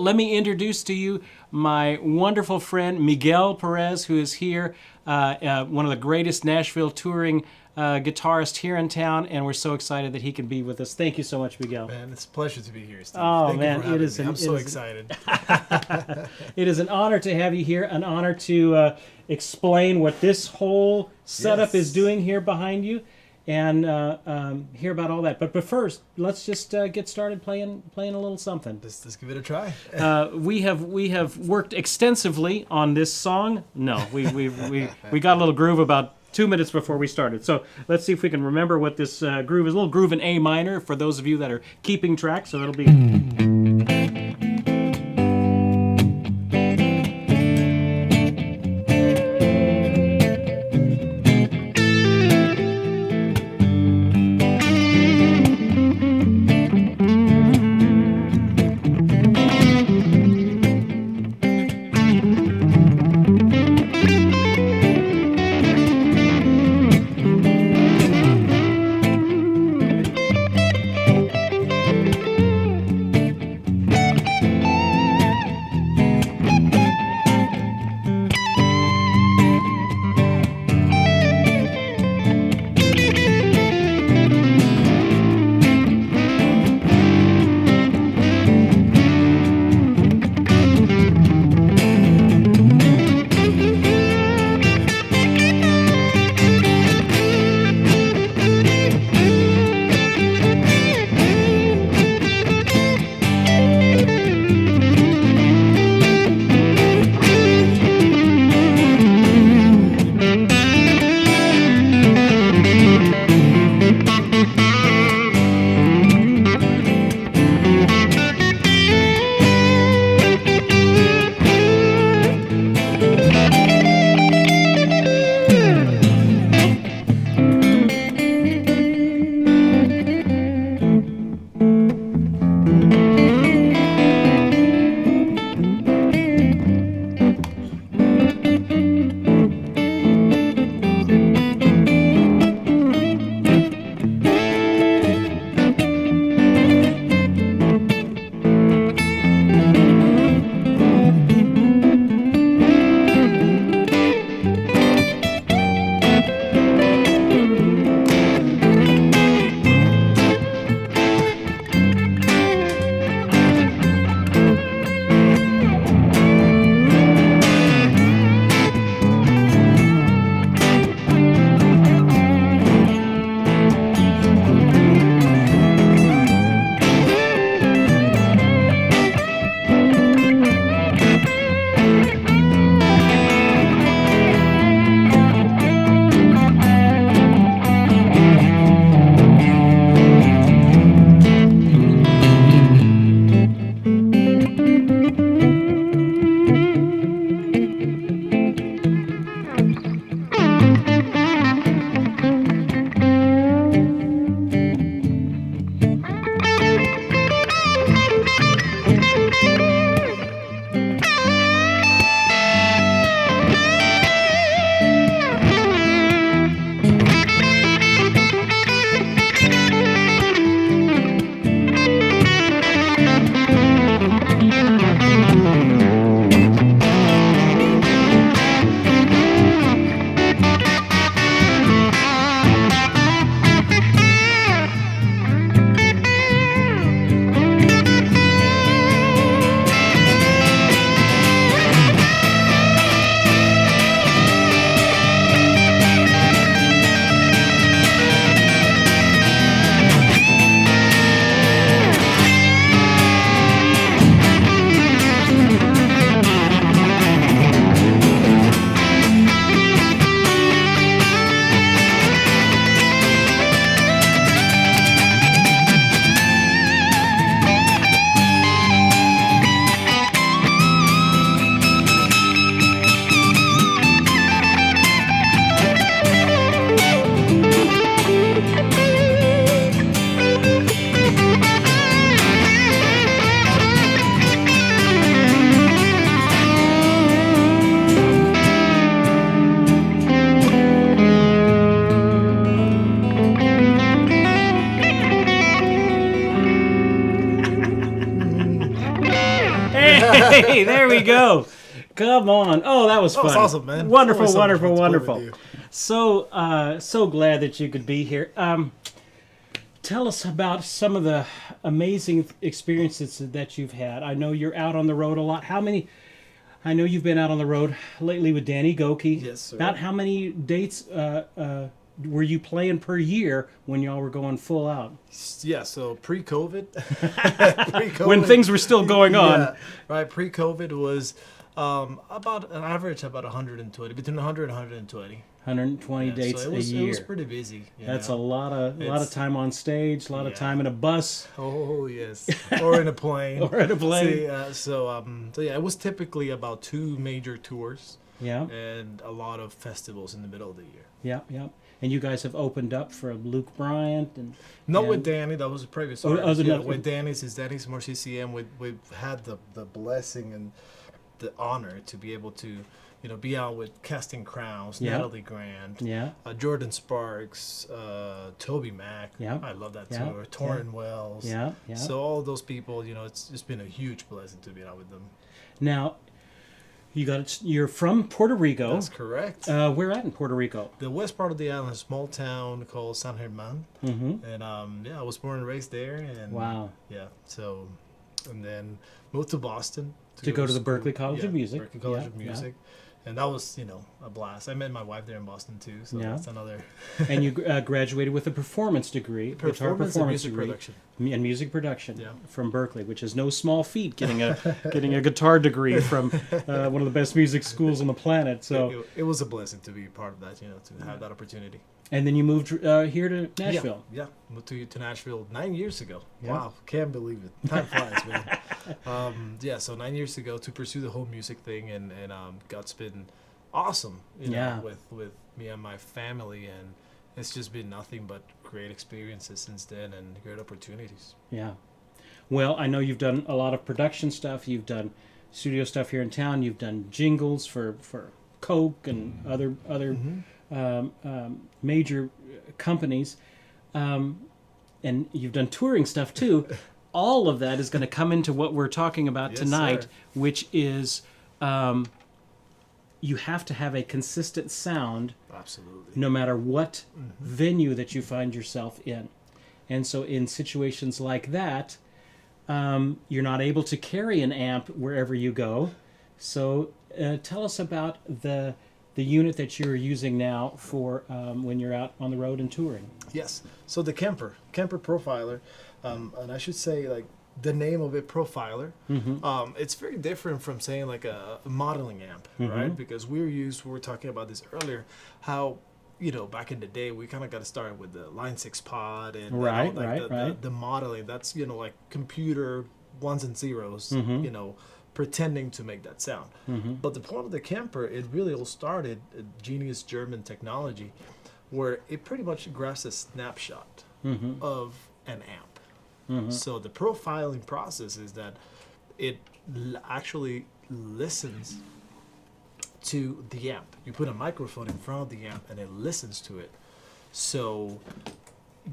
Let me introduce to you my wonderful friend Miguel Perez, who is here, one of the greatest Nashville touring guitarists here in town, and we're so excited that he can be with us. Thank you so much, Miguel. Man, it's a pleasure to be here, Steve. Oh, Thank man, you for having it is. me. I'm so excited. It is an honor to have you here, an honor to explain what this whole setup is doing here behind you, and hear about all that. But first, let's just get started playing a little something. Let's give it a try. We have worked extensively on this song. No, we got a little groove about 2 minutes before we started. So let's see if we can remember what this groove is. A little groove in A minor for those of you that are keeping track. So it'll be. Hey, there we go. Come on. Oh, that was fun. That was awesome, man. Wonderful, Always so much wonderful, fun to play wonderful. with you. So glad that you could be here. Tell us about some of the amazing experiences that you've had. I know you're out on the road a lot. I know you've been out on the road lately with Danny Goki. Yes, sir. About how many dates were you playing per year when y'all were going full out? Yeah, so pre-COVID. When things were still going on. Yeah, right. Pre-COVID was about an average about 120, between 100 and 120. 120 Yeah, dates so a year. It was pretty busy. That's know? a lot of time on stage, a lot of time in a bus. Oh yes, or in a plane. Or in a plane. So yeah, it was typically about 2 major tours. Yeah. And a lot of festivals in the middle of the year. Yeah, yeah. And you guys have opened up for Luke Bryant and not with Danny, that was a previous artist. With Danny's more CCM. We've had the blessing and the honor to be able to, be out with Casting Crowns, Natalie Grant, Jordan Sparks, Toby Mac. Yeah. I love that tour. Torrin Wells. Yeah, yeah. So all those people, it's just been a huge blessing to be out with them. Now, you're from Puerto Rico. That's correct. Where at in Puerto Rico? The west part of the island, a small town called San Germán. Mm-hmm. And I was born and raised there. And wow. Yeah. So, and then moved to Boston to go to the Berklee College of Music. Berklee College of Music. And that was, a blast. I met my wife there in Boston too, so that's another. And you graduated with a performance degree, guitar performance and music degree, production. And music production from Berklee, which is no small feat. Getting a guitar degree from one of the best music schools on the planet. So it was a blessing to be part of that, to have that opportunity. And then you moved here to Nashville. Yeah, moved to Nashville 9 years ago. Yeah. Wow, can't believe it. Time flies, man. So 9 years ago to pursue the whole music thing, and God's been awesome, with me and my family, and it's just been nothing but great experiences since then and great opportunities. Yeah. Well, I know you've done a lot of production stuff. You've done studio stuff here in town. You've done jingles for Coke and other major companies, and you've done touring stuff too. All of that is going to come into what we're talking about tonight, which is you have to have a consistent sound, absolutely, no matter what venue that you find yourself in. And so in situations like that, you're not able to carry an amp wherever you go. So tell us about the unit that you're using now for when you're out on the road and touring. Yes. So the Kemper Profiler, and I should say, like, the name of it, Profiler, it's very different from saying like a modeling amp, right? Because we were talking about this earlier, how, back in the day, we kind of got started with the Line 6 pod and the modeling. That's, like computer ones and zeros, pretending to make that sound. But the point of the Kemper, it really all started genius German technology, where it pretty much grabs a snapshot of an amp. So the profiling process is that it actually listens to the amp. You put a microphone in front of the amp and it listens to it. So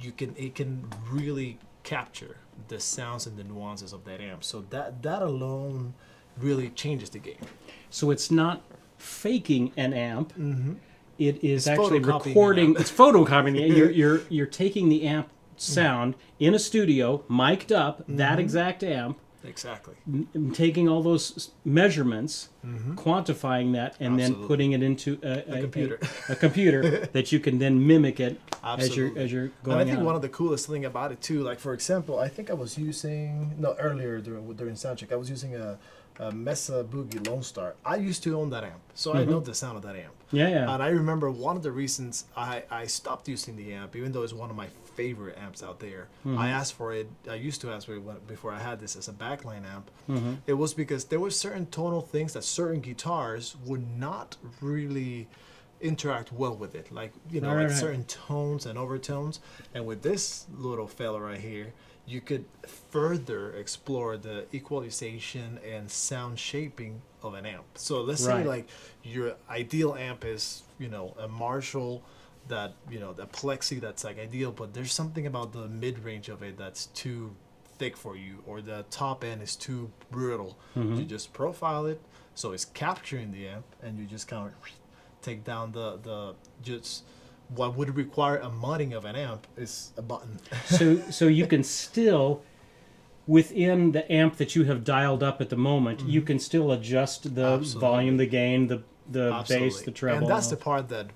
it can really capture the sounds and the nuances of that amp. So that alone really changes the game. So it's not faking an amp. It is It's actually photocopying recording. an amp. It's photocopying. You're taking the amp sound in a studio, mic'd up, that exact amp. Exactly. Taking all those measurements, quantifying that, and then putting it into a computer. a computer that you can then mimic it as you're going. And I think out. one of the coolest thing about it too, like for example, I think I was using earlier during soundcheck, I was using a Mesa Boogie Lone Star. I used to own that amp, so I know the sound of that amp. Yeah. And I remember one of the reasons I stopped using the amp, even though it's one of my favorite amps out there. I asked for it. I used to ask for it before I had this as a backline amp. It was because there were certain tonal things that certain guitars would not really interact well with it, like certain tones and overtones. And with this little fella right here, you could further explore the equalization and sound shaping of an amp. So let's say like your ideal amp is, a Marshall, that, the Plexi that's like ideal, but there's something about the mid-range of it that's too thick for you, or the top end is too brittle. You just profile it, so it's capturing the amp, and you just kind of take down the just what would require a mudding of an amp is a button. So you can still, within the amp that you have dialed up at the moment, you can still adjust the volume, the gain, the bass, the treble. And that's the part that,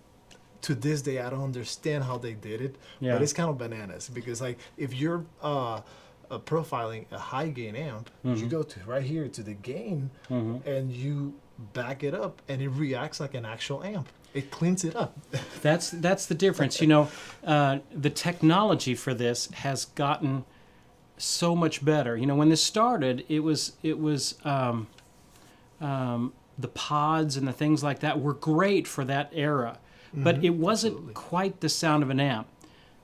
to this day, I don't understand how they did it. Yeah. But it's kind of bananas, because like if you're profiling a high gain amp, you go to right here to the gain, and you back it up, and it reacts like an actual amp. It cleans it up. That's the difference. You know, the technology for this has gotten so much better. You know, when this started, it was the pods and the things like that were great for that era, but it wasn't quite the sound of an amp.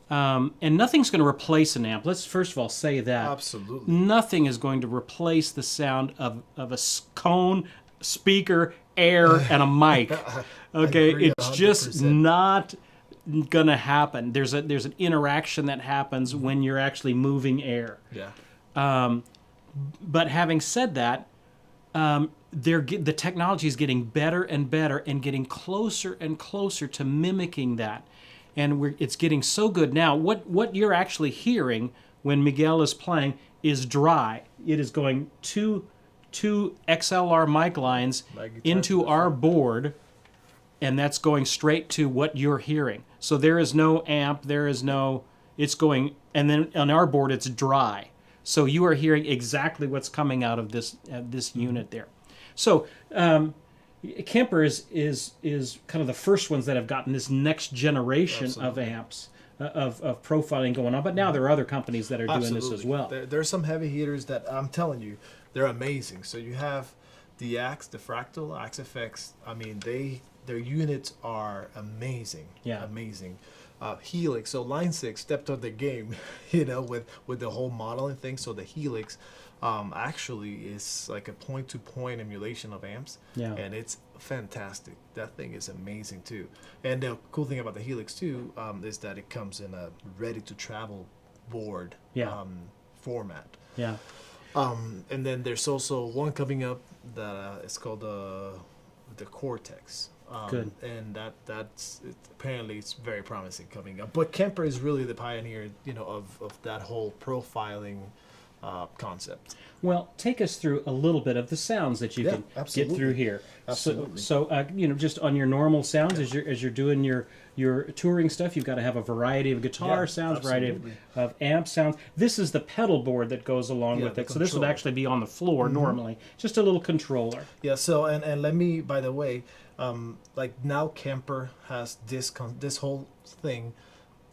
And nothing's going to replace an amp. Let's first of all say that. Absolutely. Nothing is going to replace the sound of a cone, speaker, air, and a mic. Okay, it's 100%. just not going to happen. There's an interaction that happens when you're actually moving air. Yeah. But having said that, the technology is getting better and better and getting closer and closer to mimicking that. And it's getting so good now. What you're actually hearing when Miguel is playing is dry. It is going two XLR mic lines into our board, and that's going straight to what you're hearing. So there is no amp, it's going, and then on our board it's dry. So you are hearing exactly what's coming out of this unit there. So Kemper is kind of the first ones that have gotten this next generation of amps, of profiling going on. But now there are other companies that are doing this as well. There's some heavy hitters that I'm telling you, they're amazing. So you have the Axe, the Fractal, Axe FX. I mean, their units are amazing. Yeah. Amazing. Helix, so Line 6 stepped up the game, you know, with the whole modeling thing. So the Helix actually is like a point-to-point emulation of amps. Yeah. And it's fantastic. That thing is amazing too. And the cool thing about the Helix too is that it comes in a ready-to-travel board format. Yeah. And then there's also one coming up that is called the Cortex. Good. And apparently it's very promising coming up. But Kemper is really the pioneer, you know, of that whole profiling concept. Well, take us through a little bit of the sounds that you can get through here. Absolutely. So you know, just on your normal sounds, as you're doing your touring stuff, you've got to have a variety of guitar sounds, variety of amp sounds. This is the pedal board that goes along with it. So this would actually be on the floor normally, just a little controller. Yeah. So and let me, by the way, like now Kemper has this whole thing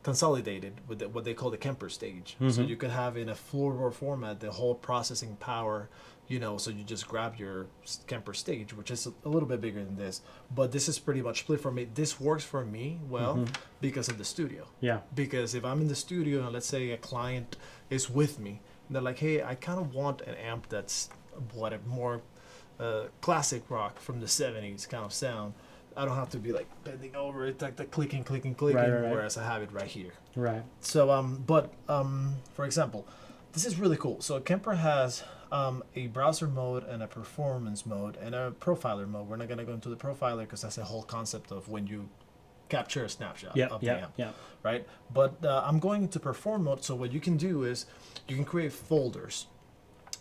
consolidated with what they call the Kemper stage. So you could have in a floorboard format the whole processing power, you know, so you just grab your Kemper stage, which is a little bit bigger than this, but this is pretty much split for me. This works for me well because of the studio. Yeah. Because if I'm in the studio and let's say a client is with me, and they're like, hey, I kind of want an amp that's more classic rock from the 70s kind of sound. I don't have to be like bending over. It's like the clicking, right. Whereas I have it right here. Right. So, for example, this is really cool. So Kemper has a browser mode and a performance mode and a profiler mode. We're not going to go into the profiler because that's the whole concept of when you capture a snapshot of the amp. Yeah. Right? But I'm going into perform mode. So what you can do is you can create folders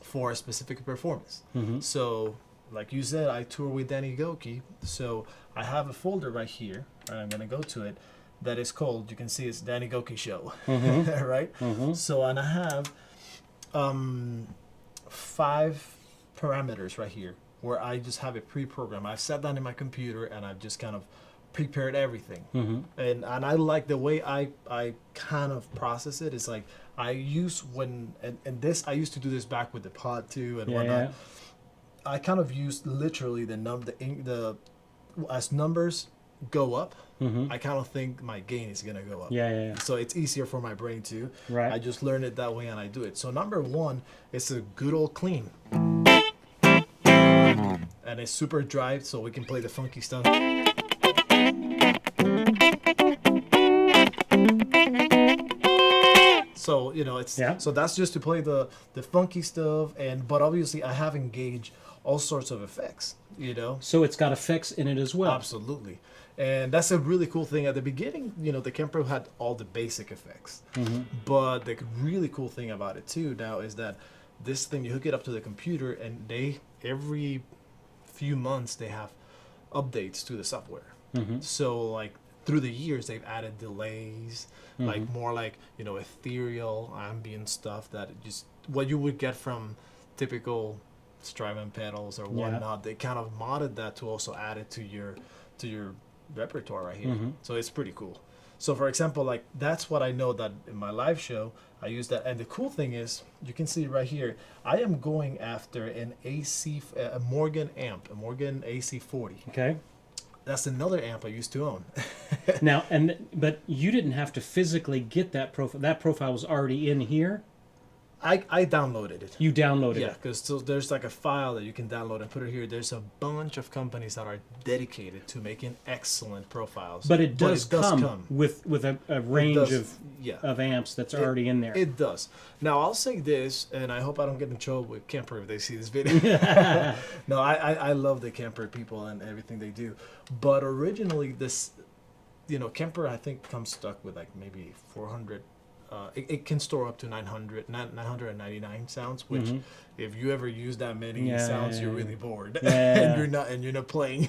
for a specific performance. So, like you said, I tour with Danny Goki. So I have a folder right here, and I'm going to go to it, that is called, you can see it's Danny Goki Show, right? So, and I have 5 parameters right here where I just have it pre-programmed. I've sat down in my computer and I've just kind of prepared everything. And I like the way I kind of process it. It's like I use I used to do this back with the pod too and whatnot. Yeah. I kind of use literally as numbers go up, I kind of think my gain is going to go up. Yeah. So it's easier for my brain too. Right. I just learn it that way and I do it. So number 1 is a good old clean. And it's super dry so we can play the funky stuff. So, it's Yeah. so that's just to play the funky stuff, but obviously I have engaged all sorts of effects, So it's got effects in it as well. Absolutely. And that's a really cool thing. At the beginning, the Kemper had all the basic effects. But the really cool thing about it too now is that this thing, you hook it up to the computer, and every few months they have updates to the software. So like through the years they've added delays, like more like ethereal ambient stuff that just what you would get from typical Strymon pedals or whatnot. They kind of modded that to also add it to your repertoire right here. So it's pretty cool. So for example, like that's what I know that in my live show I use that. And the cool thing is you can see right here I am going after an a Morgan amp, a Morgan AC40. Okay. That's another amp I used to own. Now, but you didn't have to physically get that profile. That profile was already in here. I downloaded it. You downloaded Yeah, it. because there's like a file that you can download and put it here. There's a bunch of companies that are dedicated to making excellent profiles. But it does come with a range of amps that's already in there. It does. Now, I'll say this, and I hope I don't get in trouble with Kemper if they see this video. No, I love the Kemper people and everything they do. But originally, this, Kemper, I think, comes stuck with like maybe 400. It can store up to 999 sounds, which if you ever use that many sounds, you're really bored and you're not playing.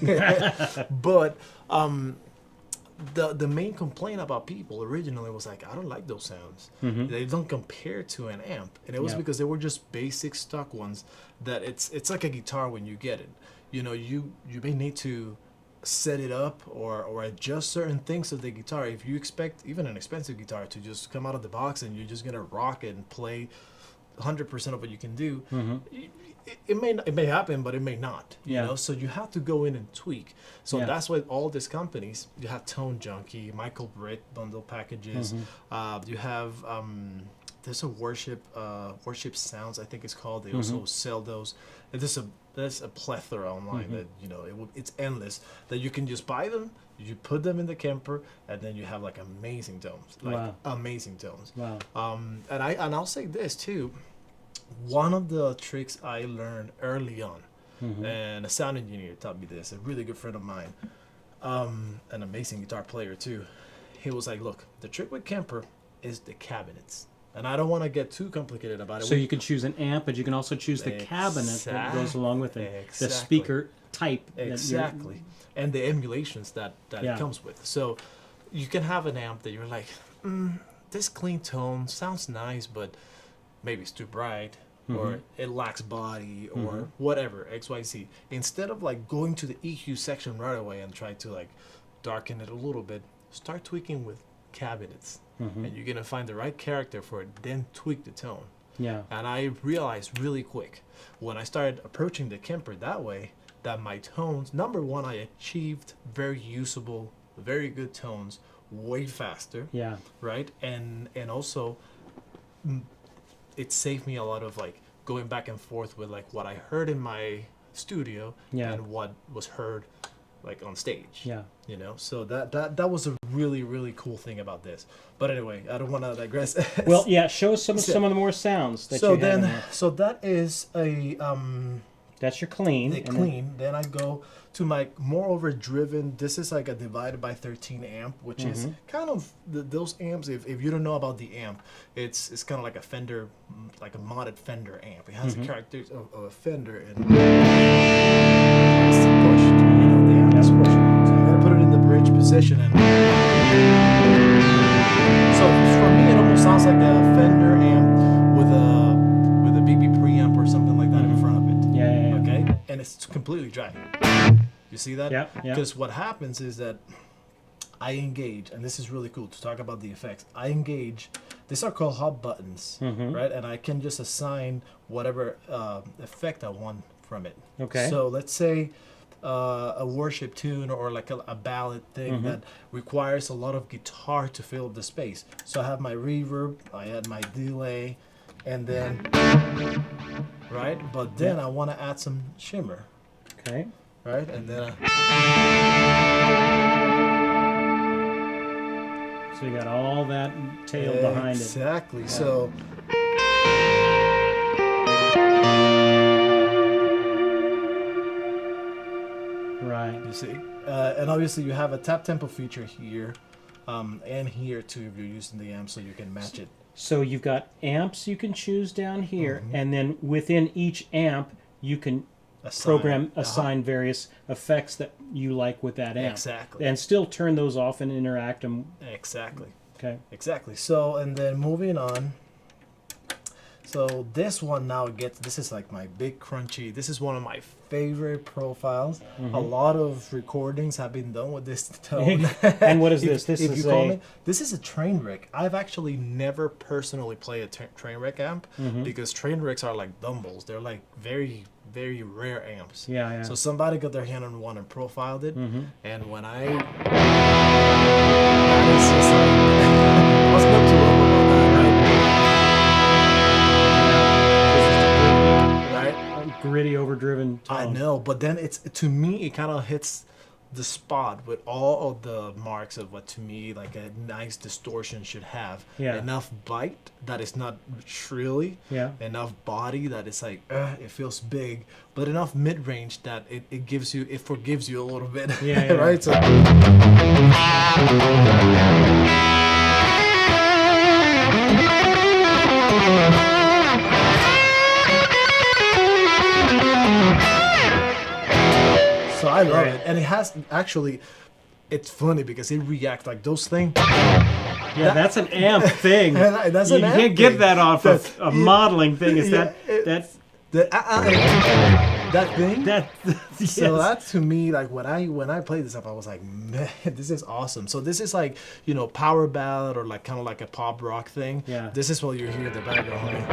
But the main complaint about people originally was like, I don't like those sounds. They don't compare to an amp, and it was because they were just basic stock ones. That it's like a guitar when you get it. You may need to set it up or adjust certain things of the guitar. If you expect even an expensive guitar to just come out of the box and you're just gonna rock it and play 100% of what you can do, it may happen, but it may not. You know, so you have to go in and tweak. So that's why all these companies, you have Tone Junkie, Michael Britt bundle packages. You have there's a worship sounds, I think it's called. They also sell those. And there's a plethora online that it's endless, that you can just buy them, you put them in the Kemper, and then you have like amazing tones, amazing tones. Wow. And I'll say this too. One of the tricks I learned early on, and a sound engineer taught me this, a really good friend of mine, an amazing guitar player too. He was like, look, the trick with Kemper is the cabinets. And I don't want to get too complicated about it. So you can choose an amp, but you can also choose the cabinet that goes along with it, the speaker type. Exactly. And the emulations that it comes with. So you can have an amp that you're like, this clean tone sounds nice, but maybe it's too bright, or it lacks body, or whatever, XYZ. Instead of like going to the EQ section right away and try to like darken it a little bit, start tweaking with cabinets. And you're gonna find the right character for it, then tweak the tone. And I realized really quick when I started approaching the Kemper that way that my tones, number one, I achieved very usable, very good tones way faster. Right. And also it saved me a lot of like going back and forth with like what I heard in my studio and what was heard like on stage. So that was a really cool thing about this. But anyway, I don't want to digress. Well, show us some of the more sounds that you have in there. So that is a that's your clean. Then I go to my more overdriven. This is like a divided by 13 amp, which is kind of those amps. If you don't know about the amp, it's kind of like a Fender, like a modded Fender amp. It has the characters of a Fender and it's pushed. The amp is pushed. So I'm gonna put it in the bridge position, and so for me it almost sounds like a Fender amp with a BB preamp or something like that in front of it. Okay, and it's completely dry. You see that? Because what happens is that I engage, and this is really cool to talk about the effects. I engage. These are called hub buttons, right? And I can just assign whatever effect I want from it. Okay. So let's say a worship tune or like a ballad thing that requires a lot of guitar to fill up the space. So I have my reverb, I add my delay, and then, right? But then I want to add some shimmer. Okay. Right? And then So you got all that tail behind it. Exactly. So. Right. You see, and obviously you have a tap tempo feature here, and here too if you're using the amp, so you can match it. So you've got amps you can choose down here, and then within each amp you can assign various effects that you like with that amp. Exactly. And still turn those off and interact them. Exactly. Okay. Exactly. So, and then moving on. So this one now this is like my big crunchy. This is one of my favorite profiles. A lot of recordings have been done with this tone. And what is this? This is a train wreck. I've actually never personally played a train wreck amp because train wrecks are like Dumbles. They're like very, very rare amps. Yeah, yeah. So somebody got their hand on one and profiled it, and when I was just like, I was not too long about that, right? Gritty, overdriven tone. I know, but then to me it kind of hits the spot with all of the marks of what to me like a nice distortion should have. Yeah. Enough bite that it's not shrilly. Yeah. Enough body that it's like it feels big, but enough mid range that it forgives you a little bit. Yeah. Right. So. So I love it, and it has actually. It's funny because it reacts like those things. Yeah, that's an amp thing. That's you an amp can't get thing. that off of a modeling thing. Is that that thing? that? Yes. So that to me, like when I played this up, I was like, man, this is awesome. So this is like power ballad or like kind of like a pop rock thing. Yeah. This is what you hear in the background.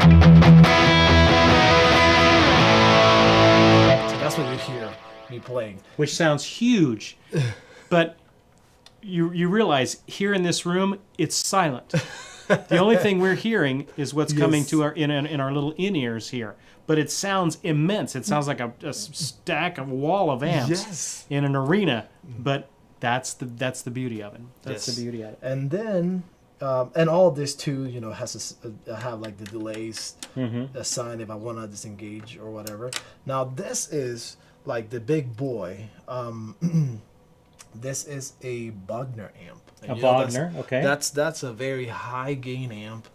So that's what you hear me playing. Which sounds huge, but you realize here in this room it's silent. The only thing we're hearing is what's coming to our in our little in-ears here. But it sounds immense. It sounds like a stack of wall of amps in an arena. But that's the beauty of it. That's the beauty of it. And then and all of this too, has have like the delays assigned if I want to disengage or whatever. Now this is like the big boy. This is a Bugner amp. And a Bugner, okay. That's a very high gain amp.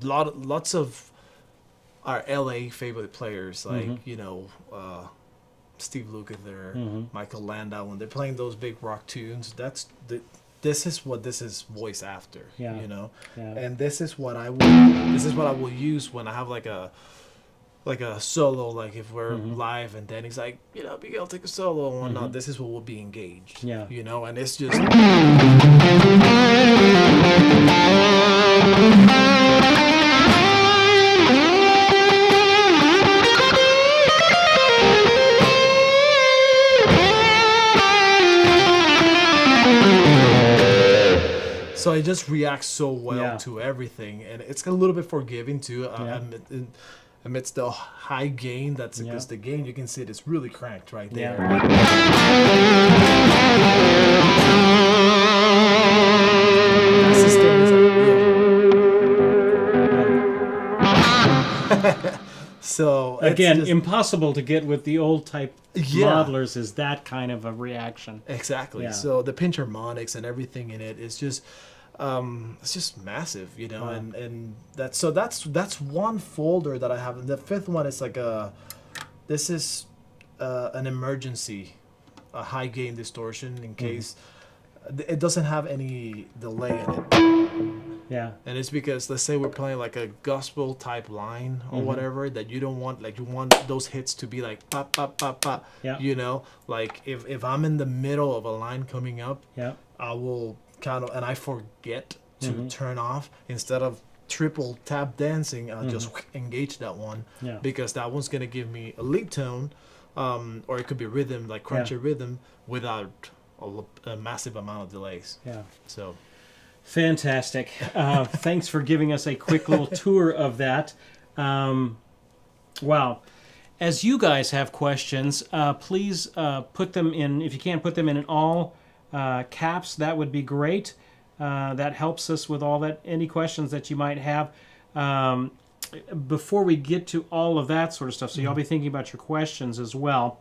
Lots of our LA favorite players like Steve Lukather, Michael Landau, when they're playing those big rock tunes, this is what this is voice after. And this is what I will use when I have like a solo, like if we're live and then he's like, Miguel, take a solo and whatnot. This is what will be engaged. Yeah. And it's just so it just reacts so well to everything, and it's a little bit forgiving too. Amidst the high gain, that's because the gain, you can see it's really cranked right there. So again, impossible to get with the old type modelers is that kind of a reaction. Exactly. So the pinch harmonics and everything in it is just it's just massive, and that's one folder that I have. And the fifth one is like this is an emergency, a high gain distortion in case it doesn't have any delay in it. Yeah. And it's because let's say we're playing like a gospel type line or whatever that you don't want, like you want those hits to be like pop pop pop pop. Yeah. Like if I'm in the middle of a line coming up, I will and I forget to turn off, instead of triple tap dancing, I'll just engage that one because that one's gonna give me a lead tone, or it could be rhythm, like crunchy rhythm without a massive amount of delays. Yeah. So fantastic. Thanks for giving us a quick little tour of that. Wow. As you guys have questions, please put them in. If you can't put them in all caps, that would be great. that helps us with all that. Any questions that you might have. Before we get to all of that sort of stuff, so y'all be thinking about your questions as well.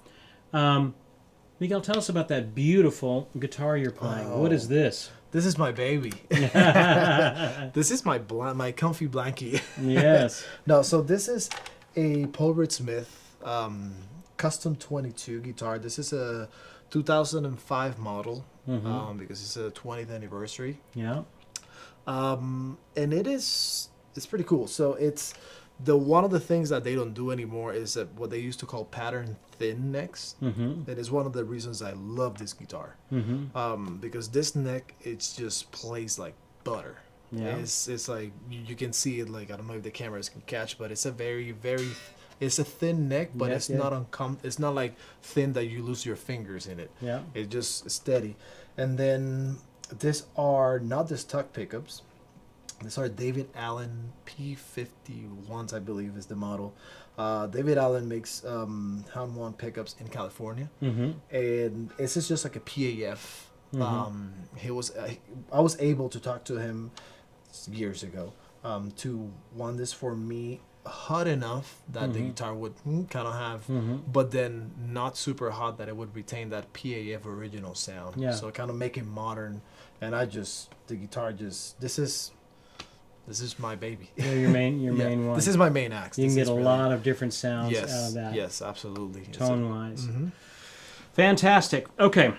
Miguel, tell us about that beautiful guitar you're playing. What is this? This is my baby. This is my comfy blankie. Yes. No, so this is a Paul Reed Smith custom 22 guitar. This is a 2005 model because it's a 20th anniversary. Yeah. And it's pretty cool. So it's one of the things that they don't do anymore is what they used to call pattern thin necks. That is one of the reasons I love this guitar. Because this neck, it just plays like butter. Yeah. It's like you can see it, like, I don't know if the cameras can catch, but it's a very it's a thin neck, but it's not like thin that you lose your fingers in it. Yeah. It's just steady. And then these are not the stock pickups. These are David Allen P51s, I believe is the model. David Allen makes Hound 1 pickups in California. And this is just like a PAF. I was able to talk to him years ago to want this for me hot enough that the guitar would kind of have, but then not super hot that it would retain that PAF original sound. Yeah. So kind of make it modern. And the guitar this is my baby. Your main one. This is my main axe. You can get a lot of different sounds out of that. Yes, absolutely. Tone-wise. Fantastic. Okay.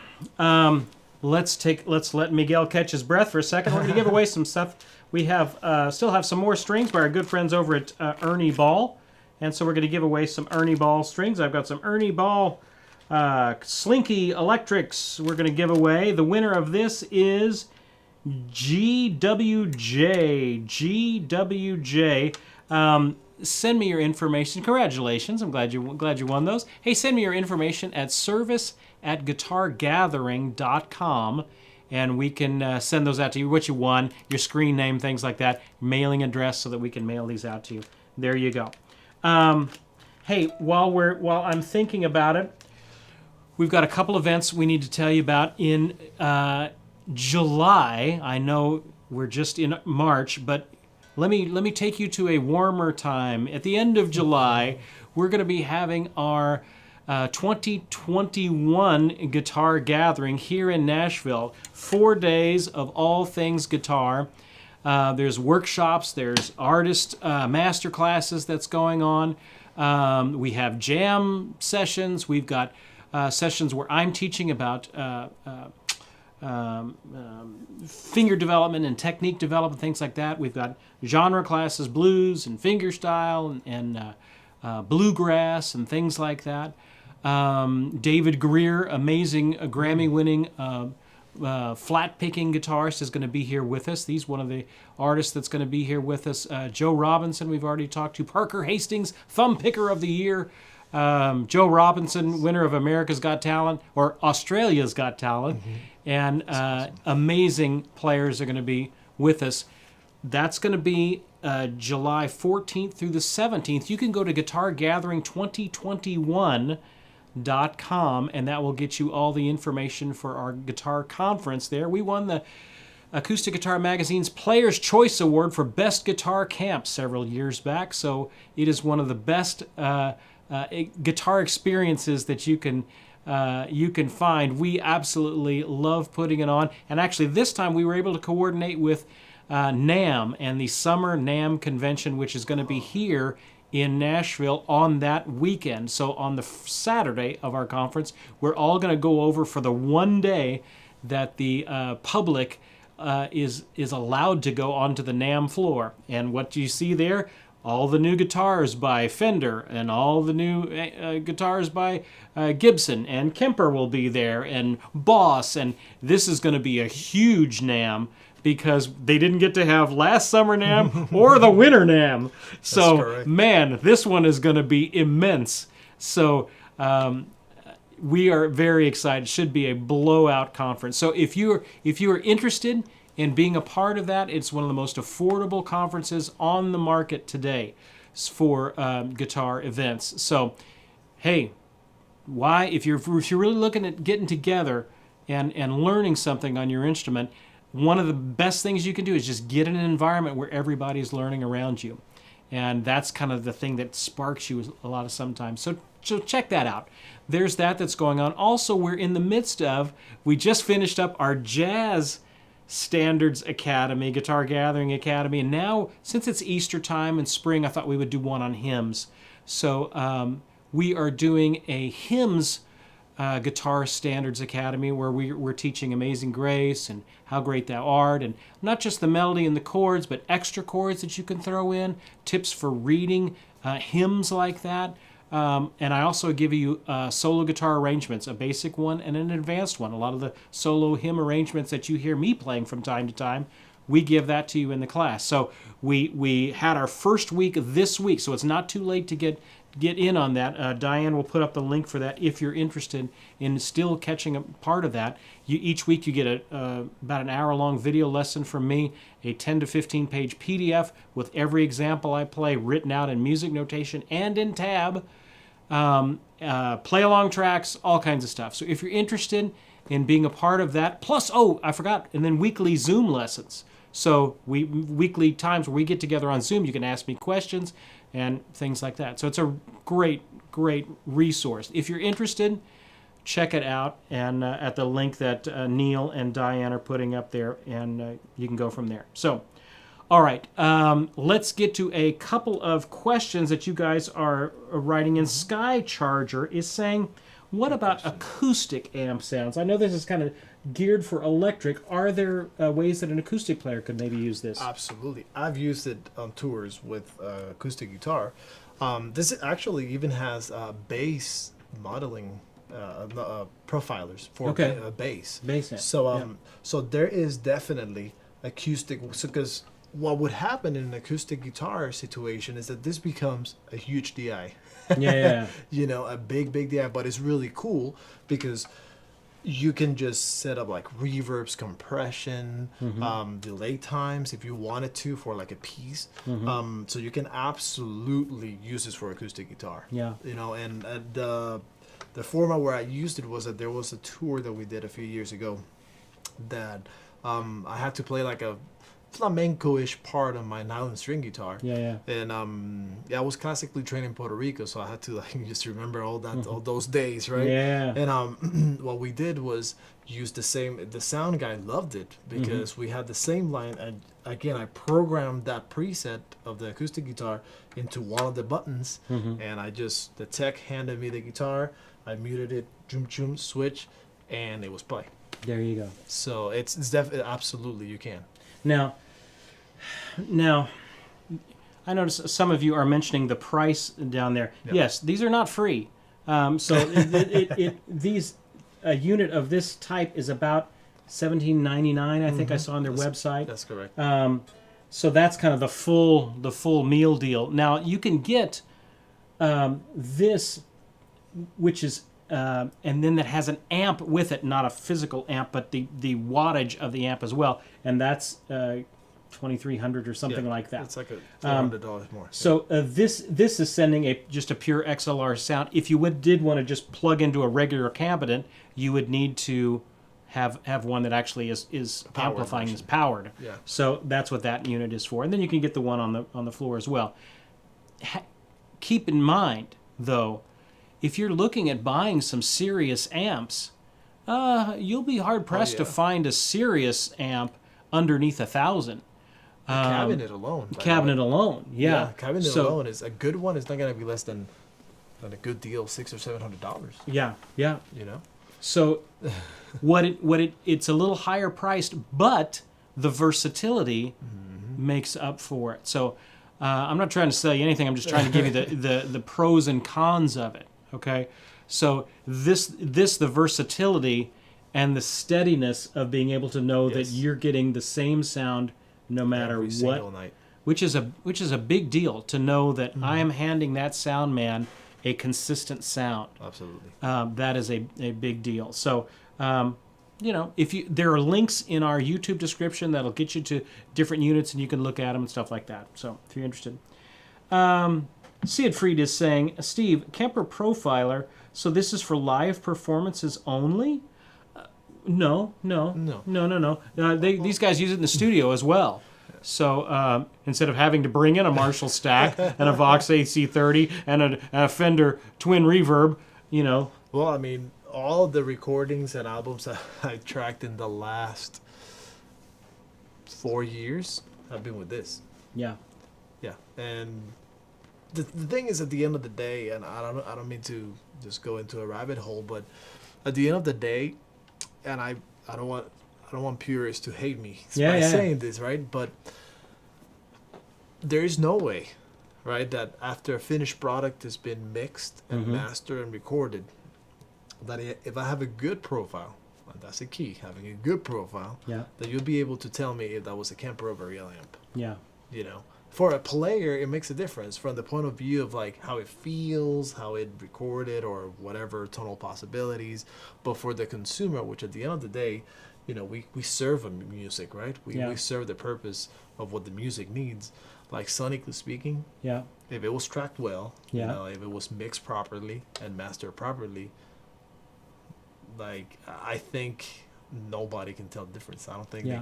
Let's let Miguel catch his breath for a second. We're going to give away some stuff. We have still have some more strings by our good friends over at Ernie Ball. And so we're going to give away some Ernie Ball strings. I've got some Ernie Ball Slinky Electrics we're going to give away. The winner of this is GWJ. Send me your information. Congratulations. I'm glad you won those. Hey, send me your information at service@guitargathering.com, and we can send those out to you. What you won, your screen name, things like that, mailing address, so that we can mail these out to you. There you go. Hey, while I'm thinking about it, we've got a couple events we need to tell you about in July. I know we're just in March, but let me take you to a warmer time. At the end of July, we're going to be having our 2021 guitar gathering here in Nashville. 4 days of all things guitar. There's workshops, there's artist master classes that's going on. We have jam sessions. We've got sessions where I'm teaching about finger development and technique development, things like that. We've got genre classes, blues and fingerstyle and bluegrass and things like that. David Greer, amazing Grammy-winning flat-picking guitarist, is going to be here with us. He's one of the artists that's going to be here with us. Joe Robinson, we've already talked to. Parker Hastings, Thumb Picker of the Year. Joe Robinson, winner of America's Got Talent, or Australia's Got Talent. And awesome. Amazing players are going to be with us. That's going to be July 14th through the 17th. You can go to guitargathering2021.com, and that will get you all the information for our guitar conference there. We won the Acoustic Guitar Magazine's Player's Choice Award for Best Guitar Camp several years back, so it is one of the best guitar experiences that you can find. We absolutely love putting it on, and actually this time we were able to coordinate with NAMM and the Summer NAMM Convention, which is going to be here in Nashville on that weekend. So on the Saturday of our conference, we're all going to go over for the one day that the public is allowed to go onto the NAMM floor. And what do you see there? All the new guitars by Fender and all the new guitars by Gibson, and Kemper will be there, and Boss, and this is going to be a huge NAMM because they didn't get to have last summer NAMM or the winter NAMM. So, man, this one is going to be immense. So we are very excited. Should be a blowout conference. So if you are interested in being a part of that, it's one of the most affordable conferences on the market today for guitar events. So, hey, why if you're really looking at getting together and learning something on your instrument, one of the best things you can do is just get in an environment where everybody's learning around you. And that's kind of the thing that sparks you a lot of sometimes. So check that out. There's that's going on. Also, we're in the midst of, we just finished up our Jazz Standards Academy, Guitar Gathering Academy. And now, since it's Easter time and spring, I thought we would do one on hymns. So we are doing a hymns Guitar Standards Academy where we're teaching Amazing Grace and How Great Thou Art, and not just the melody and the chords, but extra chords that you can throw in, tips for reading hymns like that. And I also give you solo guitar arrangements, a basic one and an advanced one. A lot of the solo hymn arrangements that you hear me playing from time to time, we give that to you in the class. So we had our first week this week, so it's not too late to get in on that. Diane will put up the link for that if you're interested in still catching a part of that. Each week you get about an hour-long video lesson from me, a 10 to 15-page PDF with every example I play written out in music notation and in tab, play-along tracks, all kinds of stuff. So if you're interested in being a part of that, plus, I forgot, and then weekly Zoom lessons. So weekly times where we get together on Zoom, you can ask me questions and things like that. So it's a great, great resource. If you're interested, check it out and at the link that Neil and Diane are putting up there, and you can go from there. So, all right, let's get to a couple of questions that you guys are writing in. Sky Charger is saying, what about acoustic amp sounds? I know this is kind of geared for electric. Are there ways that an acoustic player could maybe use this? Absolutely. I've used it on tours with acoustic guitar. This actually even has bass modeling profilers for bass. Bass amp. So, so there is definitely acoustic. Because what would happen in an acoustic guitar situation is that this becomes a huge DI. Yeah. You know, a big DI, but it's really cool because you can just set up like reverbs, compression, delay times if you wanted to for like a piece. So you can absolutely use this for acoustic guitar. Yeah. You know, and the format where I used it was that there was a tour that we did a few years ago that I had to play like a flamenco-ish part on my nylon string guitar. Yeah. And I was classically trained in Puerto Rico, so I had to like just remember all those days, right? Yeah. And what we did was use the sound guy loved it because we had the same line, and again I programmed that preset of the acoustic guitar into one of the buttons, and the tech handed me the guitar, I muted it, zoom, switch, and it was play. There you go. So it's definitely, absolutely, you can. Now, I notice some of you are mentioning the price down there. Yep. Yes, these are not free. So a unit of this type is about $17.99. I think I saw on their website. That's correct. So that's kind of the full meal deal. Now you can get this, which is and then that has an amp with it, not a physical amp, but the wattage of the amp as well, and that's $2,300 or something like that. It's like $400 more. So this is sending just a pure XLR sound. If you did want to just plug into a regular cabinet, you would need to have one that actually is amplifying, is powered. Yeah. So that's what that unit is for, and then you can get the one on the floor as well. Keep in mind, though, if you're looking at buying some serious amps, you'll be hard pressed to find a serious amp underneath $1,000. Cabinet alone. Cabinet alone, yeah. Cabinet alone is a good one. It's not going to be less than a good deal, $600 or $700. Yeah. You know. So, it's a little higher priced, but the versatility makes up for it. So, I'm not trying to sell you anything. I'm just trying to give you the pros and cons of it. Okay, so the versatility and the steadiness of being able to know that you're getting the same sound no matter every what, single night. which is a big deal to know that I am handing that sound man a consistent sound. Absolutely. That is a big deal. So, there are links in our YouTube description that'll get you to different units, and you can look at them and stuff like that. So, if you're interested. Siegfried is saying, Steve, Kemper Profiler, so this is for live performances only? No. These guys use it in the studio as well. So instead of having to bring in a Marshall stack and a Vox AC30 and a Fender twin reverb, Well, I mean, all the recordings and albums that I tracked in the last 4 years have been with this. Yeah. Yeah, and the thing is, at the end of the day, and I don't mean to just go into a rabbit hole, but at the end of the day, and I don't want purists to hate me by saying this, right? But there is no way, right, that after a finished product has been mixed and mastered and recorded, that if I have a good profile, and that's the key, having a good profile, that you'll be able to tell me if that was a Kemper over a real amp. Yeah. For a player, it makes a difference from the point of view of like how it feels, how it recorded, or whatever tonal possibilities. But for the consumer, which at the end of the day, we serve a music, right? We serve the purpose of what the music needs. Like sonically speaking, if it was tracked well, if it was mixed properly and mastered properly, like I think nobody can tell the difference. I don't think they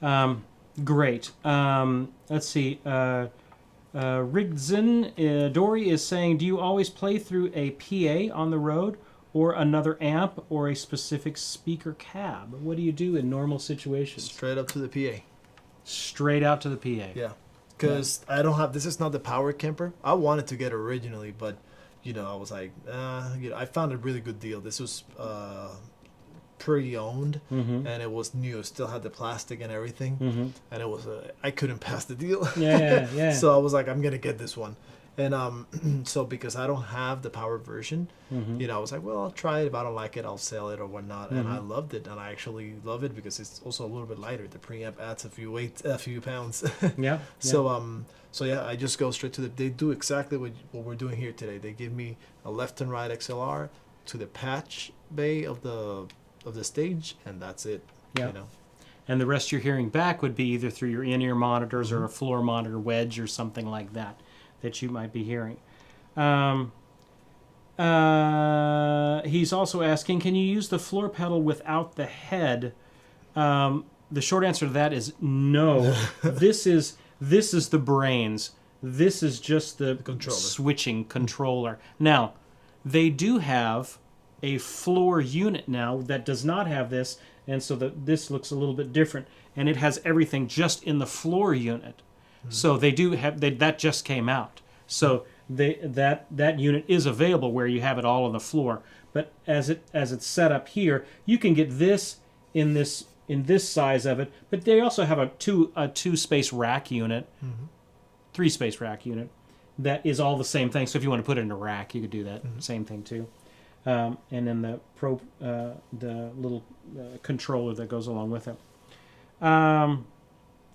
can. Great. Let's see. Rigzin Dory is saying, do you always play through a PA on the road, or another amp, or a specific speaker cab? What do you do in normal situations? Straight up to the PA. Straight out to the PA. Yeah, because I don't have. This is not the power Kemper. I wanted to get originally, but I was like, I found a really good deal. This was pre-owned, and it was new. It still had the plastic and everything, and it was I couldn't pass the deal. Yeah. So I was like, I'm gonna get this one, and so because I don't have the power version, I was like, well, I'll try it. If I don't like it, I'll sell it or whatnot. And I loved it, and I actually love it because it's also a little bit lighter. The preamp adds a few pounds. So I just go straight to they do exactly what we're doing here today. They give me a left and right XLR to the patch bay of the stage, and that's it. And the rest you're hearing back would be either through your in-ear monitors or a floor monitor wedge or something like that you might be hearing. He's also asking, can you use the floor pedal without the head? The short answer to that is no. This is the brains. This is just the switching controller. Now, they do have a floor unit now that does not have this, and so this looks a little bit different, and it has everything just in the floor unit. So they do have that just came out. So that unit is available where you have it all on the floor. But as it's set up here, you can get this in this size of it. But they also have a two space rack unit, 3-space rack unit that is all the same thing. So if you want to put it in a rack, you could do that same thing too. And then the little controller that goes along with it.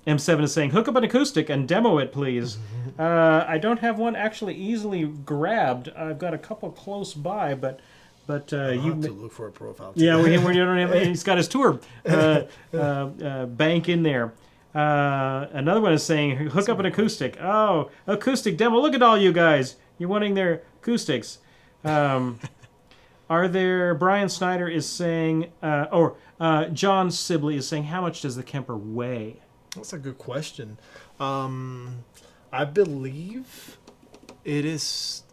M7 is saying, hook up an acoustic and demo it, please. I don't have one actually easily grabbed. I've got a couple close by, but you have to look for a profile. Yeah, we don't have. He's got his tour bank in there. Another one is saying, hook up an acoustic. Oh, acoustic demo. Look at all you guys. You're wanting their acoustics. Are there? Brian Snyder is saying, John Sibley is saying, how much does the Kemper weigh? That's a good question. I believe it is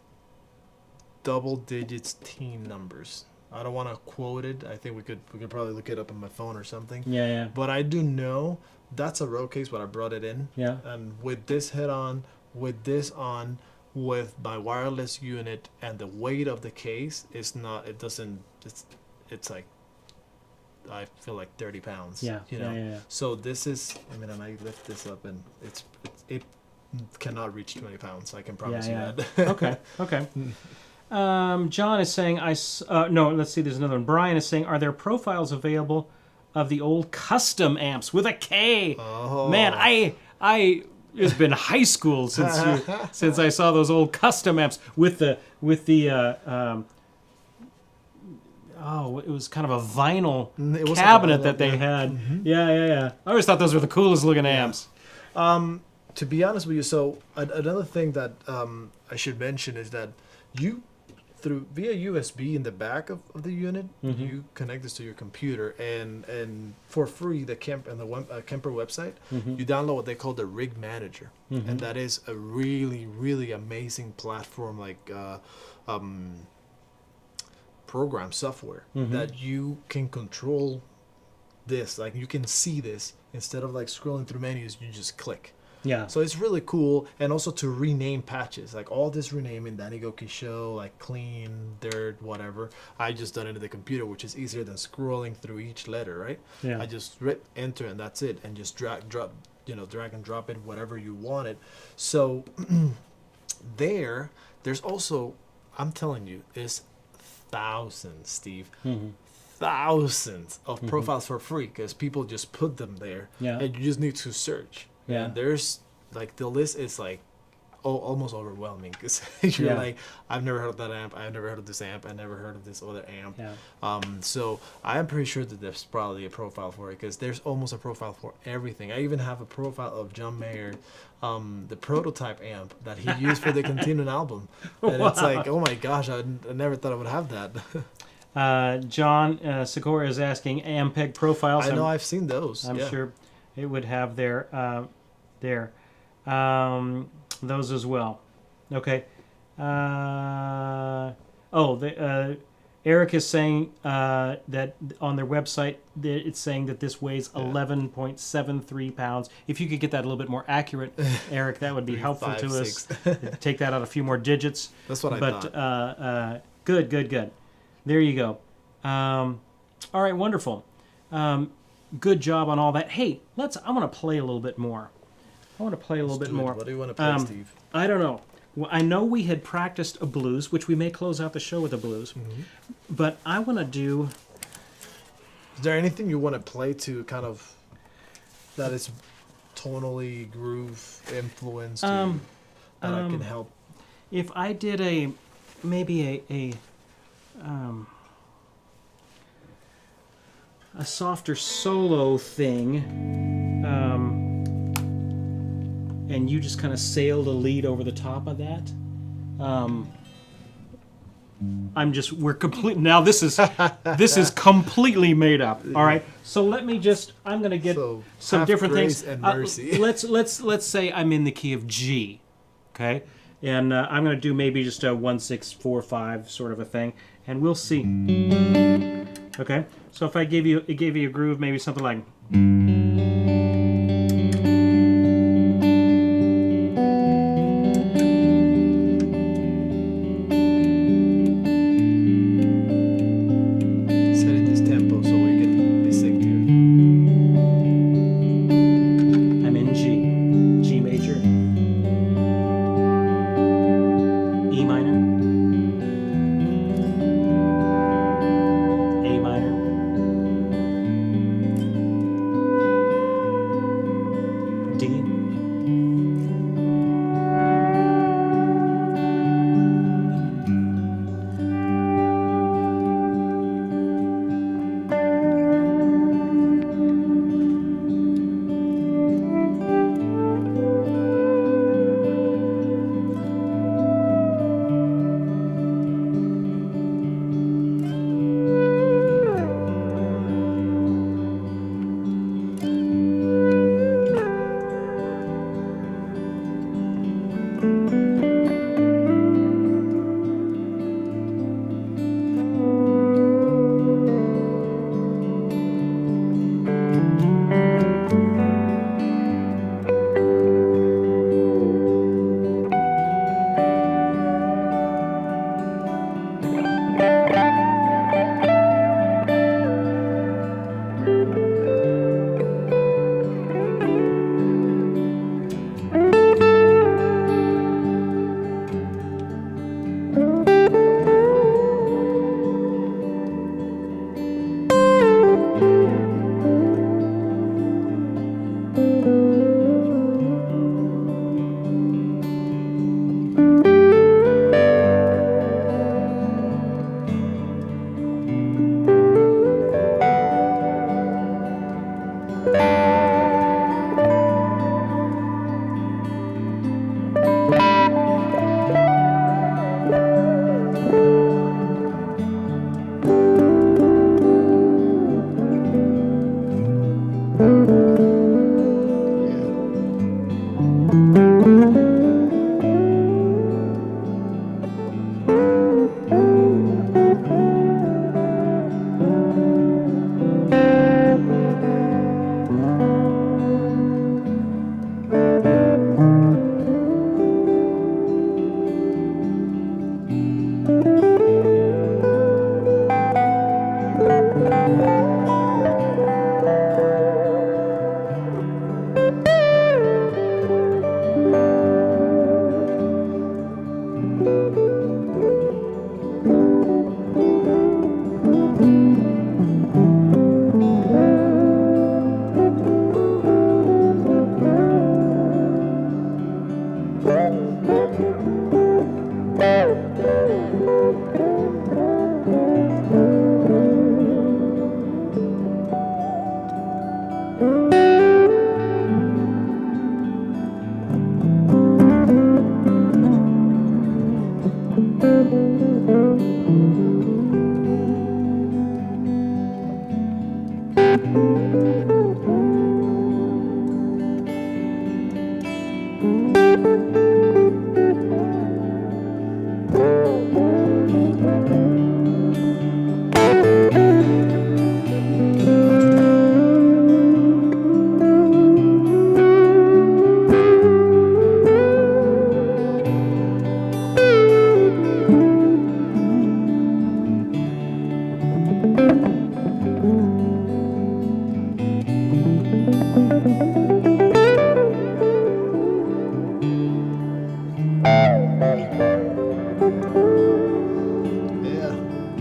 double digits teen numbers. I don't want to quote it. I think we could probably look it up on my phone or something. Yeah. But I do know that's a road case when I brought it in. Yeah. And with this head on, with this on, with my wireless unit and the weight of the case, it's like, I feel like 30 pounds. Yeah. So this is, and I lift this up and it cannot reach 20 pounds. I can promise you that. Okay. John is saying, no, let's see, there's another one. Brian is saying, are there profiles available of the old custom amps with a K? Oh. Man, it's been high school since I saw those old custom amps with the it was kind of a vinyl cabinet that they had. Mm-hmm. Yeah. I always thought those were the coolest looking amps. To be honest with you, so another thing that I should mention is that through via USB in the back of the unit. You connect this to your computer, and for free, the Kemper website, you download what they call the Rig Manager, and that is a really, really amazing platform, like program software that you can control this. Like, you can see this instead of like scrolling through menus. You just click. Yeah. So it's really cool, and also to rename patches, like all this renaming, Danigoki show, like clean, dirt, whatever. I just done it in the computer, which is easier than scrolling through each letter, right? Yeah. I just enter and that's it, and just drag and drop it whatever you want it. So there's also, I'm telling you, is thousands, Steve. Thousands of profiles for free, because people just put them there, and you just need to search. Yeah. And there's like, the list is like almost overwhelming, because you're like, I've never heard of that amp, I've never heard of this amp, I never heard of this other amp. So I am pretty sure that there's probably a profile for it, because there's almost a profile for everything. I even have a profile of John Mayer, the prototype amp that he used for the Continuum album, and it's like, oh my gosh, I never thought I would have that. John Sikora is asking Ampeg profiles. I know, I've seen those. I'm sure it would have their those as well. Okay. Eric is saying that on their website it's saying that this weighs 11.73 pounds. If you could get that a little bit more accurate, Eric, that would be helpful to us. Take that out a few more digits. That's what I thought. Good. There you go. All right, wonderful. Good job on all that. Hey, I want to play a little bit more. What do you want to play, Steve? I don't know. Well, I know we had practiced a blues, which we may close out the show with a blues. But I want to do... Is there anything you want to play to kind of... that is tonally groove influenced that I can help? If I did a softer solo thing, and you just kind of sailed a lead over the top of that. We're complete now. This is completely made up. All right. So let me I'm going to get some different things. And mercy. Let's say I'm in the key of G, okay, and I'm going to do maybe just a 1 6 4 5 sort of a thing, and we'll see. Okay. So if I gave you a groove, maybe something like. Setting this tempo so we can be sync here. I'm in G major, E minor, A minor,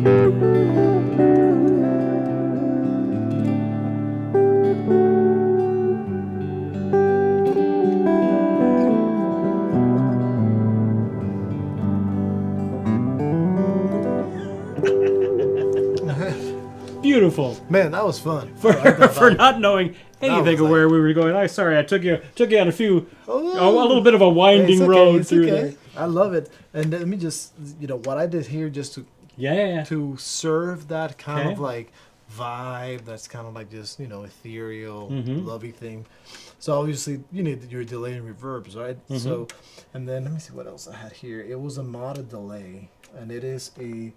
Beautiful. Man, that was fun. For not knowing anything of where we were going. I'm sorry, I took you on a little bit of a winding road through there. I love it. And let me just, what I did here just to to serve that kind of like vibe that's kind of like just, ethereal, lovey thing. So obviously you need your delay and reverbs, right? So, and then let me see what else I had here. It was a modded delay, and it is a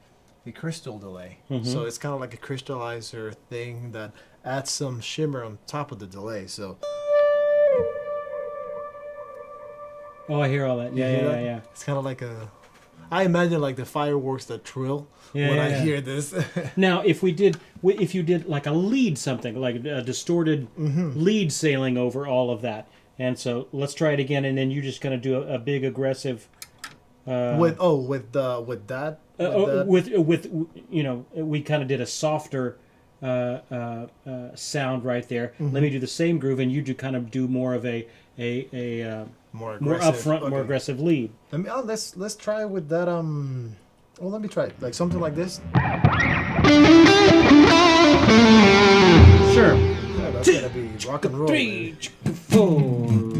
crystal delay. So it's kind of like a crystallizer thing that adds some shimmer on top of the delay. So I hear all that. Yeah. It's kind of like I imagine like the fireworks that trill when I hear this. Now, if you did like a lead, something like a distorted lead sailing over all of that, and so let's try it again, and then you're just going to do a big aggressive. With that. We kind of did a softer sound right there. Let me do the same groove, and you do more of a more upfront, more aggressive lead. Let's try with that. Let me try it. Like something like this. Sure. Yeah, that's gonna be rock and roll. 3, 4.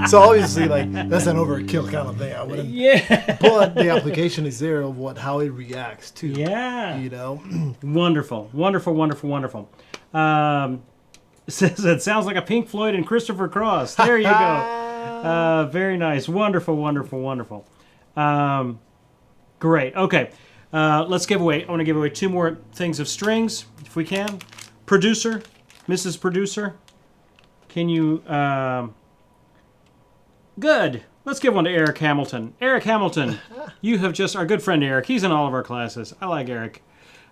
So obviously, like, that's an overkill kind of thing. I wouldn't. Yeah. But the application is there of how it reacts to. Yeah. Wonderful. Says it sounds like a Pink Floyd and Christopher Cross. There you go. Very nice. Wonderful. Great. Okay. Let's give away. I want to give away 2 more things of strings, if we can. Producer, Mrs. Producer, can you... Good. Let's give one to Eric Hamilton. Eric Hamilton, you have just... Our good friend Eric, he's in all of our classes. I like Eric.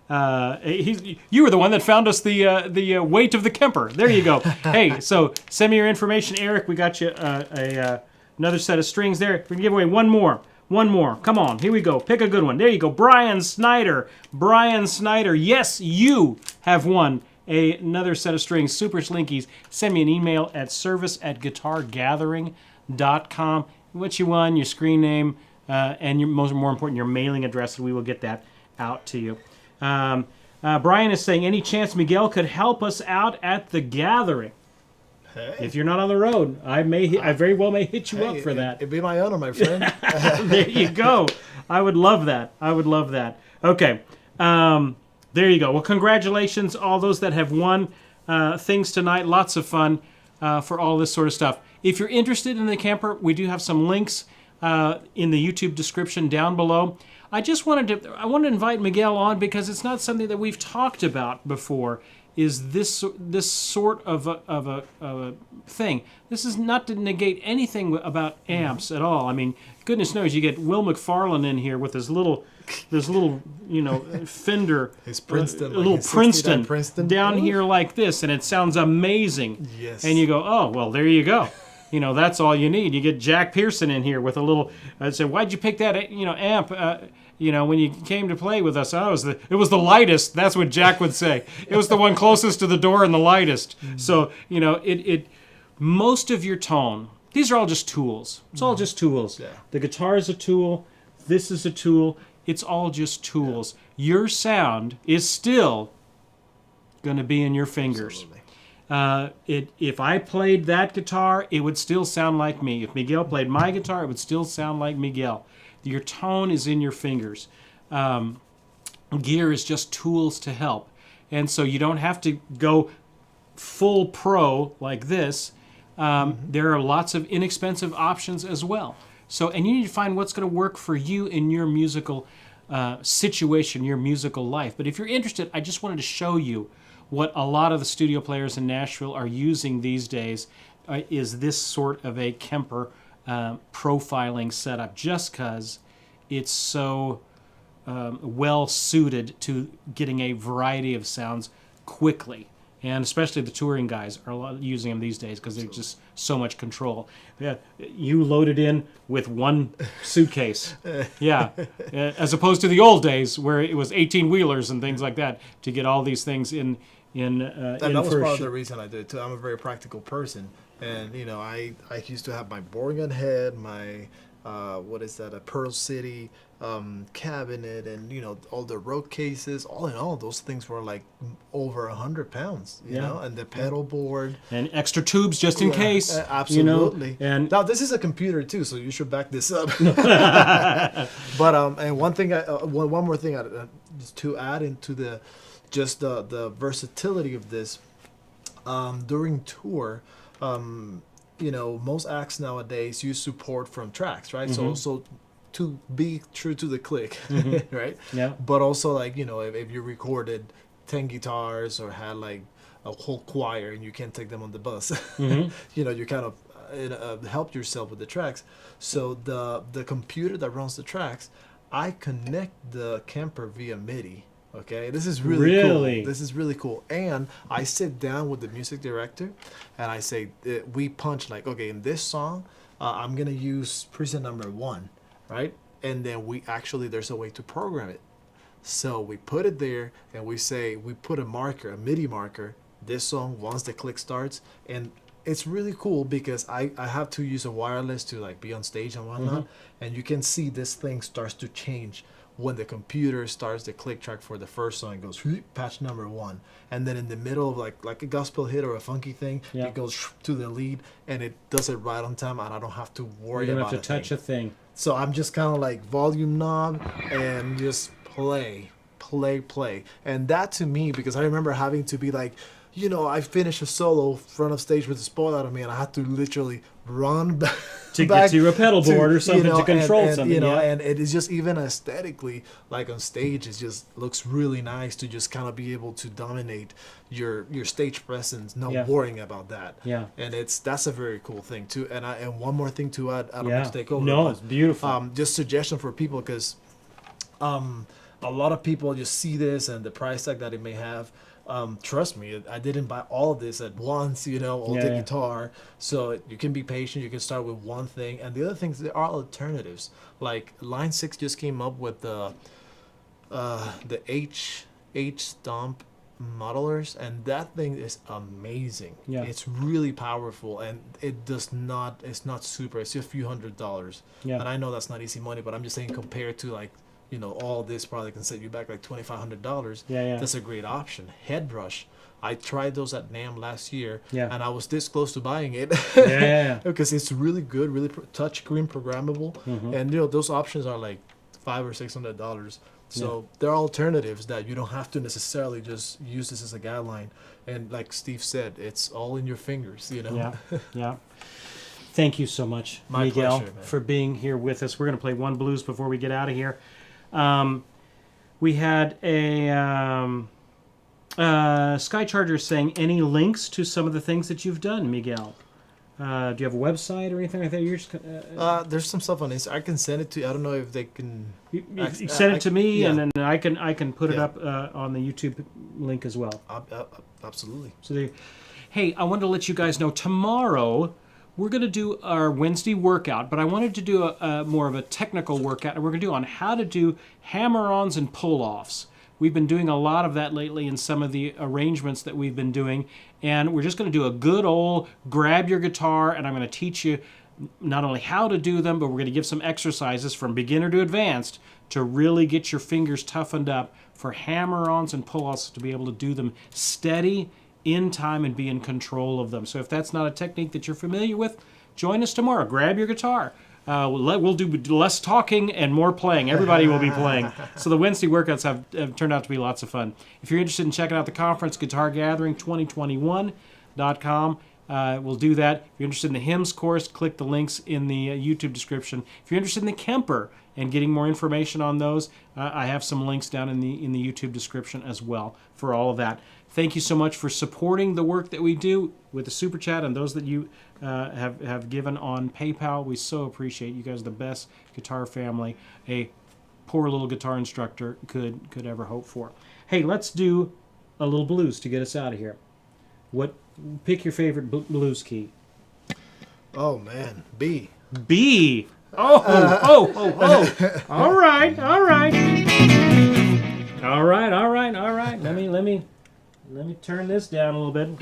You were the one that found us the weight of the Kemper. There you go. Hey, so send me your information, Eric. We got you another set of strings there. We can give away one more. Come on, here we go. Pick a good one. There you go. Brian Snyder. Yes, you have won another set of strings, Super Slinkies. Send me an email at service@guitargathering.com. What you won, your screen name, and more important, your mailing address, and we will get that out to you. Brian is saying, any chance Miguel could help us out at the gathering? Hey. If you're not on the road, I very well may hit you up for that. It'd be my honor, my friend. There you go. I would love that. Okay. There you go. Well, congratulations, all those that have won things tonight. Lots of fun for all this sort of stuff. If you're interested in the Kemper, we do have some links in the YouTube description down below. I wanted to invite Miguel on because it's not something that we've talked about before. Is this sort of a thing? This is not to negate anything about amps at all. I mean, goodness knows, you get Will McFarlane in here with his little Fender, his Princeton, little Princeton down Ooh. here like this, and it sounds amazing. Yes. And you go, oh well, there you go. That's all you need. You get Jack Pearson in here with a little. I'd say, why'd you pick that amp? When you came to play with us, it was the lightest. That's what Jack would say. It was the one closest to the door and the lightest. So most of your tone. These are all just tools. It's all just tools. Yeah. The guitar is a tool. This is a tool. It's all just tools. Yeah. Your sound is still going to be in your fingers. Absolutely. If I played that guitar, it would still sound like me. If Miguel played my guitar, it would still sound like Miguel. Your tone is in your fingers. Gear is just tools to help. And so you don't have to go full pro like this. There are lots of inexpensive options as well. And you need to find what's going to work for you in your musical situation, your musical life. But if you're interested, I just wanted to show you what a lot of the studio players in Nashville are using these days is this sort of a Kemper profiling setup, just because it's so well suited to getting a variety of sounds quickly. And especially the touring guys are using them these days because they're just so much control. Yeah, you loaded in with one suitcase. Yeah, as opposed to the old days where it was 18-wheelers and things like that to get all these things in. And that was part of the reason I did it too. I'm a very practical person, and I used to have my boring gun head, my a Pearl City cabinet, and all the road cases. All in all, those things were like over 100 pounds. You know, and the pedal board and extra tubes just in case. Absolutely. And now this is a computer too, so you should back this up. But and one more thing to add into the versatility of this during tour. Most acts nowadays use support from tracks, right? Mm-hmm. So to be true to the click, mm-hmm. right? Yeah. But also if you recorded 10 guitars or had like a whole choir and you can't take them on the bus, mm-hmm. You kind of help yourself with the tracks. So the computer that runs the tracks, I connect the Kemper via MIDI. Okay, this is really cool. This is really cool. And I sit down with the music director and I say, we punch like, okay, in this song, I'm going to use preset number 1, right? And then there's a way to program it. So we put it there and we put a MIDI marker, this song, once the click starts. And it's really cool because I have to use a wireless to like be on stage and whatnot. Mm-hmm. And you can see this thing starts to change. When the computer starts the click track for the first song, it goes patch number 1, and then in the middle of like a gospel hit or a funky thing, it goes to the lead, and it does it right on time, and I don't have to worry about it. You don't have to touch a thing. So I'm just kind of like volume knob and just play, and that to me, because I remember having to be like, I finished a solo front of stage with the spoil out of me, and I had to literally run back to get to a pedal board or something to control something. And it is just even aesthetically, like on stage, it just looks really nice to just kind of be able to dominate your stage presence, not worrying about that. Yeah. And that's a very cool thing too. And one more thing to add, I don't want to take over. No, it's beautiful. Just suggestion for people, because a lot of people just see this and the price tag that it may have. Trust me, I didn't buy all of this at once, all the guitar. So you can be patient. You can start with one thing. And the other things, there are alternatives. Like Line 6 just came up with the H Stomp modelers, and that thing is amazing. Yeah. It's really powerful, and it's not super. It's just a few $100s. Yeah. And I know that's not easy money, but I'm just saying compared to like, all this probably can set you back like $2,500. Yeah. That's a great option. Headrush. I tried those at NAMM last year, and I was this close to buying it. Because it's really good, really touchscreen programmable, and those options are like $500 or $600. So there are alternatives that you don't have to necessarily just use this as a guideline. And like Steve said, it's all in your fingers, you know? Yeah, yeah. Thank you so much, My Miguel, pleasure, man. for being here with us. We're going to play one blues before we get out of here. We had a Sky Charger saying, any links to some of the things that you've done, Miguel? Do you have a website or anything like that? You're just, There's some stuff on this. I can send it to you. I don't know if they can... you send it to me, yeah. and then I can put it Yeah. up on the YouTube link as well. Absolutely. So, hey, I wanted to let you guys know tomorrow we're going to do our Wednesday workout, but I wanted to do a more of a technical workout, and we're going to do on how to do hammer-ons and pull-offs. We've been doing a lot of that lately in some of the arrangements that we've been doing, and we're just going to do a good old grab your guitar, and I'm going to teach you not only how to do them, but we're going to give some exercises from beginner to advanced to really get your fingers toughened up for hammer-ons and pull-offs to be able to do them steady, in time, and be in control of them. So if that's not a technique that you're familiar with, join us tomorrow. Grab your guitar. We'll do less talking and more playing. Everybody will be playing. So the Wednesday workouts have turned out to be lots of fun. If you're interested in checking out the conference, guitargathering2021.com. We'll do that. If you're interested in the hymns course, click the links in the YouTube description. If you're interested in the Kemper and getting more information on those, I have some links down in the YouTube description as well for all of that. Thank you so much for supporting the work that we do with the Super Chat and those that you have given on PayPal. We so appreciate you guys, the best guitar family a poor little guitar instructor could ever hope for. Hey, let's do a little blues to get us out of here. Pick your favorite blues key. Oh, man. B. B. Oh. All right. Let me turn this down a little bit.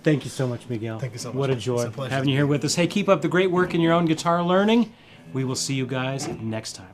Thank you so much, Miguel. Thank you so much. What a It's joy a pleasure. having you here with us. Hey, keep up the great work in your own guitar learning. We will see you guys next time.